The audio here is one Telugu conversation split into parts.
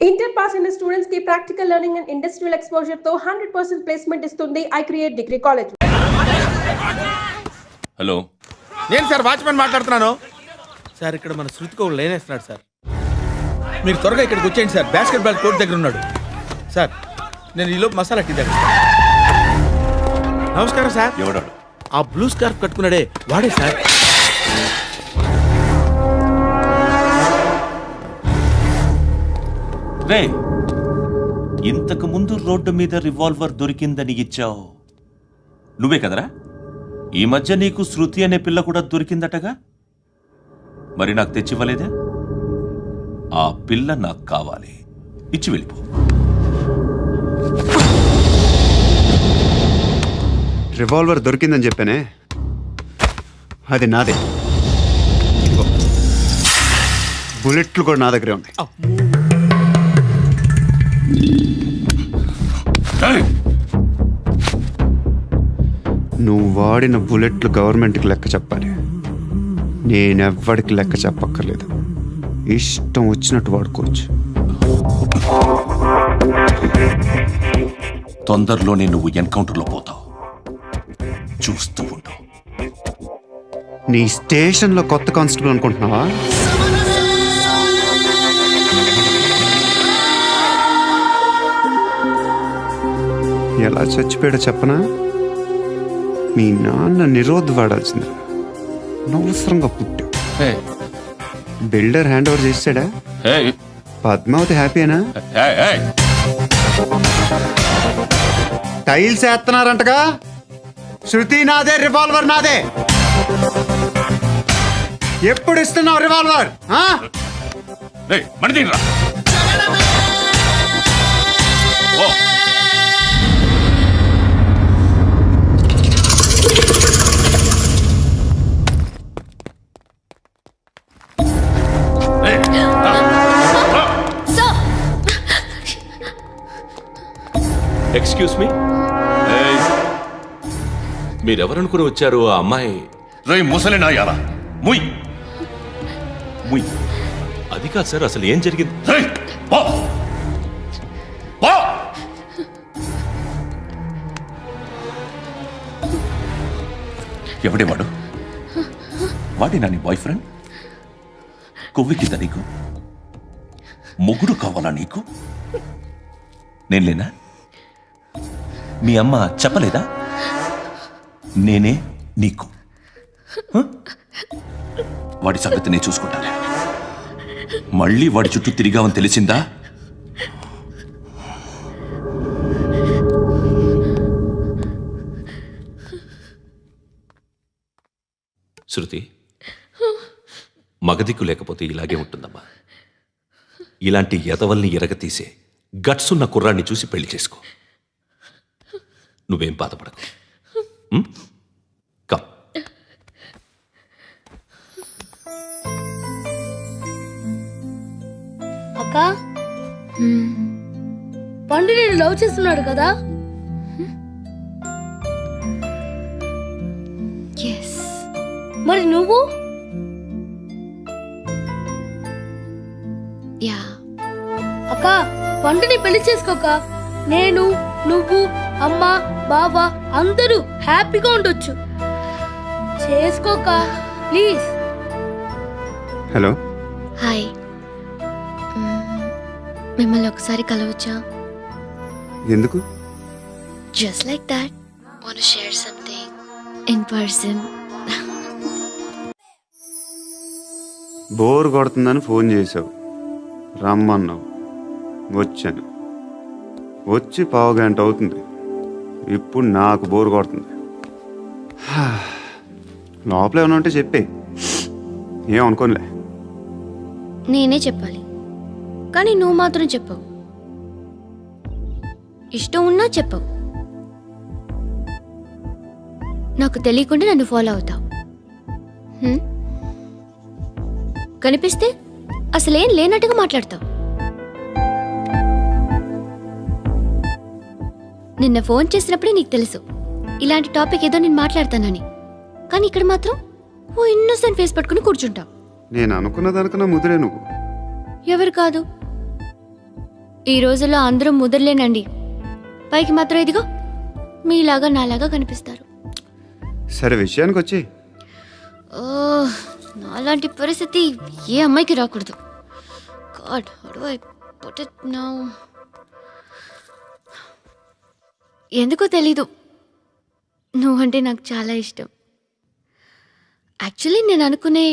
ఇంటర్ పాస్ అయిన స్టూడెంట్స్ కి practical learning and industrial exposure తో 100% ప్లేస్మెంట్ ఇస్తుంది I create degree college. Hello, నేను సార్ వాచ్మెన్ మాట్లాడుతున్నాను సార్. ఇక్కడ మన శృతికో లేనేస్తున్నాడు సార్. మీరు త్వరగా ఇక్కడికి వచ్చేయండి సార్. బాస్కెట్ బాల్ కోర్ట్ దగ్గర ఉన్నాడు సార్. నేను ఈలోపు మసాలా టీ దగ్గర. నమస్కారం సార్. ఎవడాడు? ఆ బ్లూ స్కార్ఫ్ కట్టుకున్నాడే వాడే సార్. రే, ఇంతకు ముందు రోడ్డు మీద రివాల్వర్ దొరికిందని ఇచ్చావు నువ్వే కదరా? ఈ మధ్య నీకు శృతి అనే పిల్ల కూడా దొరికిందటగా, మరి నాకు తెచ్చివ్వలేదే? ఆ పిల్ల నాకు కావాలి, ఇచ్చి వెళ్ళిపో. రివాల్వర్ దొరికిందని చెప్పానే, అది నాదే. బుల్లెట్లు కూడా నా దగ్గరే ఉన్నాయి. నువ్వు వాడిన బుల్లెట్లు గవర్నమెంట్కి లెక్క చెప్పాలి. నేనెవ్వడికి లెక్క చెప్పక్కర్లేదు. ఇష్టం వచ్చినట్టు వాడుకోవచ్చు. తొందరలోనే నువ్వు ఎన్కౌంటర్లో పోతావు, చూస్తూ ఉంటావు. నీ స్టేషన్లో కొత్త కానిస్టేబుల్ అనుకుంటున్నావా? ఎలా చచ్చిపోయాడో చెప్పనా? మీ నాన్న నిరోధ్ వాడాల్సింది. అనవసరంగా పుట్టావు. బిల్డర్ హ్యాండ్ ఓవర్ చేసాడా? పద్మావతి హ్యాపీనా? టైల్స్ వేస్తున్నారంటగా. శృతి నాదే, రివాల్వర్ నాదే. ఎప్పుడు ఇస్తున్నావు రివాల్వర్? ఎక్స్క్యూజ్ మీ, మీరెవరనుకుని వచ్చారు? ఆ అమ్మాయి ముసలి నాయాలా, ముయ్ ముయ్. అది కాదు సార్, అసలు ఏం జరిగింది? ఎవడే వాడు? వాడేనా నీ బాయ్ ఫ్రెండ్? కొవ్వికింద నీకు? మొగుడు కావాలా నీకు? నేను లేనా? మీ అమ్మ చెప్పలేదా నేనే నీకు? వాడి సంగతి నేను చూసుకుంటానే. మళ్ళీ వాడి చుట్టూ తిరిగావని తెలిసిందా? శృతి, మగదిక్కు లేకపోతే ఇలాగే ఉంటుందమ్మా. ఇలాంటి ఎదవల్ని ఎరగతీసే గట్స్ ఉన్న కుర్రాన్ని చూసి పెళ్లి చేసుకో. నువ్వేం బాధపడకు. కమ్. అక్క, పండు నేను లవ్ చేస్తున్నాడు కదా? మరి నువ్వు? అక్క, పండుని పెళ్లి చేసుకోక నేను, నువ్వు, అమ్మ, బావ అందరూ హ్యాపీగా ఉండొచ్చు. చేసుకోక ప్లీజ్. Hello, hi. మిమ్మల్ని ఒకసారి కలవచ్చా? ఎందుకు? Just like that. Want to share something in person. Bore కొడుతుందని ఫోన్ చేసావు, రమ్మన్నావు, వచ్చాను. వచ్చి 1/2 గంట అవుతుంది. ఇప్పుడు నాకు బోర్ కొడుతుంది. లోపల ఏమైనా ఉంటే చెప్పే, ఏం అనుకోనిలే. నేనే చెప్పాలి, కానీ నువ్వు మాత్రం చెప్పవు. ఇష్టం ఉన్నా చెప్పవు. నాకు తెలియకుండా నన్ను ఫాలో అవుతావు. కనిపిస్తే అసలేం లేనట్టుగా మాట్లాడతావు. నిన్న ఫోన్ చేసినప్పుడే నీకు తెలుసు ఇలాంటి టాపిక్ ఏదో నేను మాట్లాడతానని. కానీ ఇక్కడ మాత్రం ఓ ఇన్నోసెంట్ ఫేస్ పట్టుకుని కూర్చుంటావు. నేను అనుకున్న దానికన్నా ముదిరే నువ్వు. ఎవరు కాదు, ఈ రోజుల్లో అందరూ ముదరలేనండి. పైకి మాత్రం ఇదిగో మీలాగా నాలాగా కనిపిస్తారు. సరే విషయానికి వచ్చి ఓ, నాలాంటి పరిస్థితి ఏ అమ్మాయికి రాకూడదు. God, how do I put it now? ఎందుకో తెలీదు, నువ్వంటే నాకు చాలా ఇష్టం. యాక్చువల్లీ నేను అనుకునే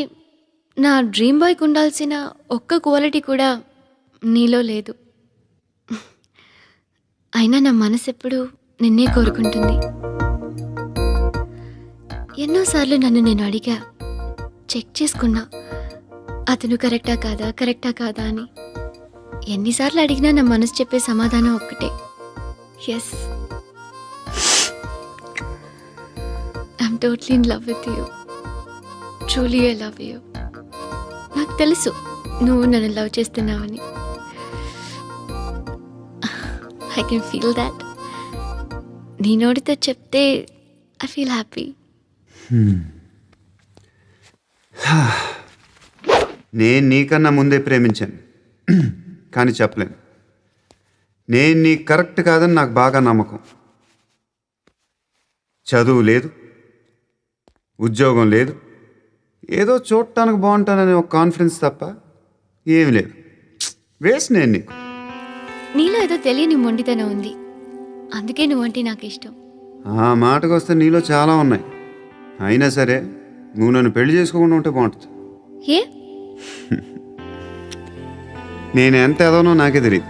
నా డ్రీమ్ బాయ్కి ఉండాల్సిన ఒక్క క్వాలిటీ కూడా నీలో లేదు. అయినా నా మనసు ఎప్పుడు నిన్నే కోరుకుంటుంది. ఎన్నోసార్లు నన్ను నేను అడిగా, చెక్ చేసుకున్నా అతను కరెక్టా కాదా అని. ఎన్నిసార్లు అడిగినా నా మనసు చెప్పే సమాధానం ఒక్కటే, yes, I'm totally in love with you. Truly I love you. నాకు తెలుసు నువ్వు నన్ను లవ్ చేస్తున్నావని. I can feel that. నీ నోటితో చెప్తే ఐ ఫీల్ హ్యాపీ. నేను నీకన్నా ముందే ప్రేమించాను, కానీ చెప్పలేను. నేను నీకు కరెక్ట్ కాదని నాకు బాగా నమ్మకం. చదువు లేదు, ఉద్యోగం లేదు, ఏదో చూడటానికి బాగుంటాననే ఒక కాన్ఫిడెన్స్ తప్ప ఏమి లేదు. వేస్ట్ నేను నీకు. నీలో ఏదో తెలియని మొండితనం ఉంది, అందుకే నువ్వంటే నాకు ఇష్టం. ఆ మాటకు వస్తే నీలో చాలా ఉన్నాయి. అయినా సరే నువ్వు నన్ను పెళ్లి చేసుకోకుండా ఉంటే బాగుంటుంది. ఏ? నేను ఎంత ఎదవనో నాకే తెలియదు.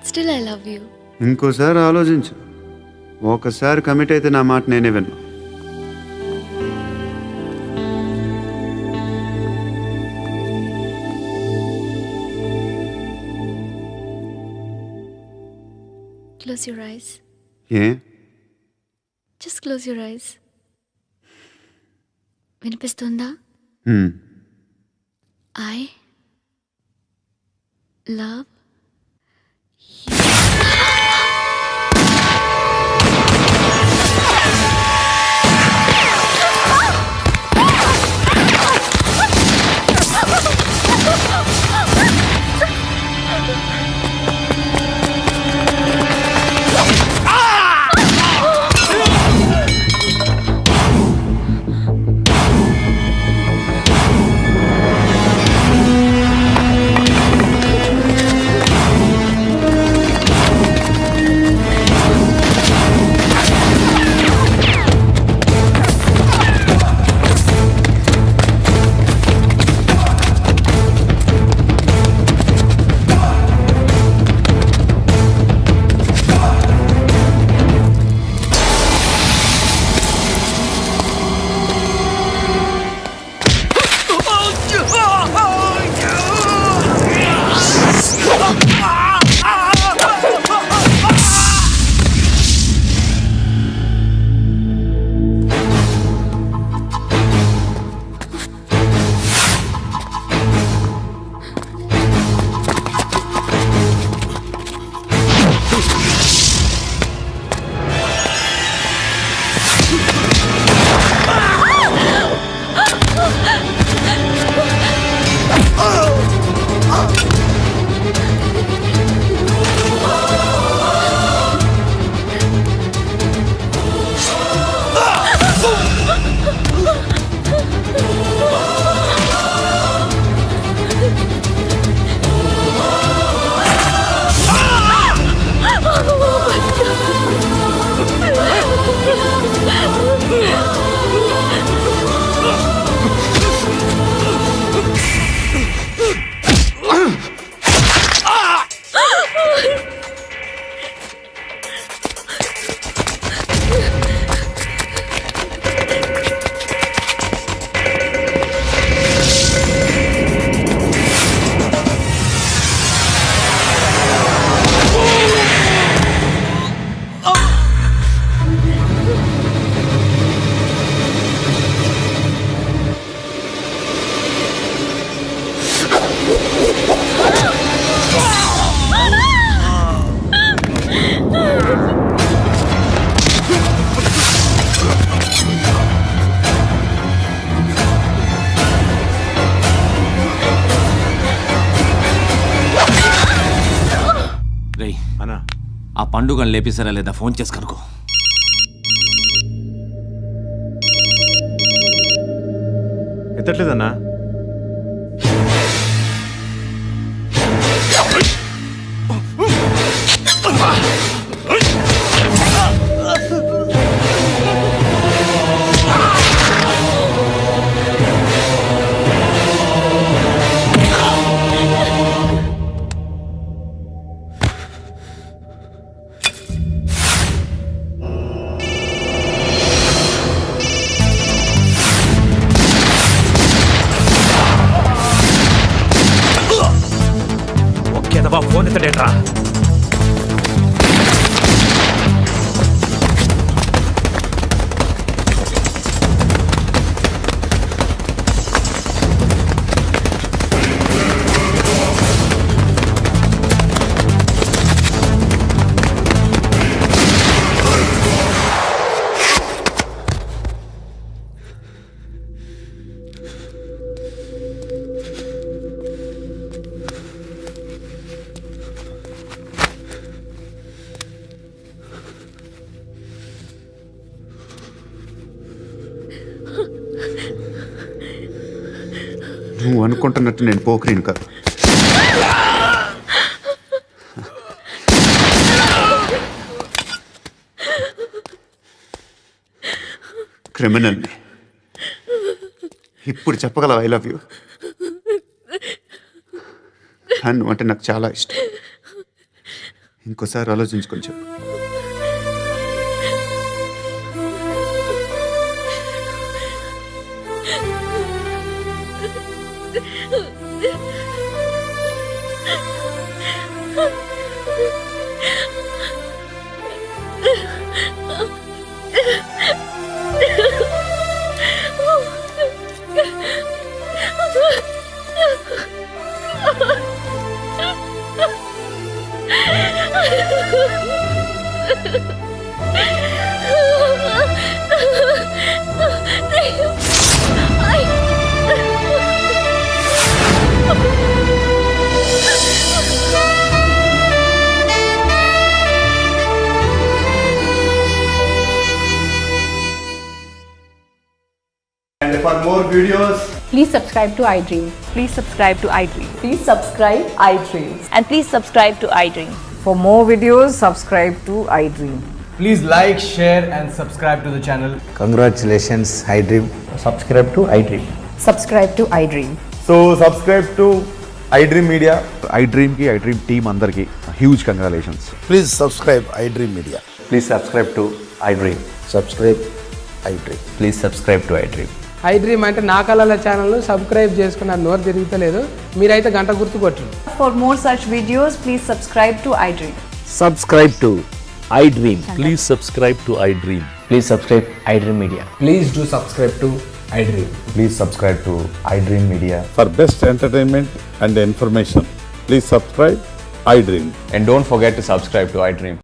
Still I love you. ఇంకోసారి ఆలోచించు. ఒకసారి కమిట్ అయితే నా మాట నేనే విన్నా. Close your eyes. A Just close your eyes. వినిపిస్తుందా? I love అన్నా ఆ పండుగను లేపేశారా లేదా ఫోన్ చేసి కనుకో. ఎత్తట్లేదన్నా. ఒకేదవా ఫోన్ ఎత్తడేట్రా. నువ్వు అనుకుంటున్నట్టు నేను పోకరీని కాదు. క్రిమినల్ని. ఇప్పుడు చెప్పగలవు ఐ లవ్ యూ. నువ్వు అంటే నాకు చాలా ఇష్టం. ఇంకోసారి ఆలోచించుకొని చెప్పు. And for more videos, Please subscribe to iDream. Please subscribe to iDream. please subscribe iDream. And please subscribe to iDream. For more videos, subscribe to iDream. Please like, share and subscribe to the channel. Congratulations iDream. Subscribe to iDream. Subscribe to iDream. So subscribe to iDream media. iDream కి iDream టీమ్ అందరికి huge congratulations. Please subscribe iDream media. Please subscribe to iDream. Subscribe iDream. Please subscribe to iDream. iDream అంటే నా కళల ఛానల్ సబ్స్క్రైబ్ చేసుకున్న నోరు తిరుగుతలేదు. మీరైతే గంట గుర్తు కొట్టండి. For more such videos, please subscribe to iDream. Subscribe to iDream. Please subscribe to iDream. Please subscribe iDream Media. Please do subscribe to iDream. Please subscribe to iDream media. For best entertainment and information, please subscribe iDream. And don't forget to subscribe to iDream.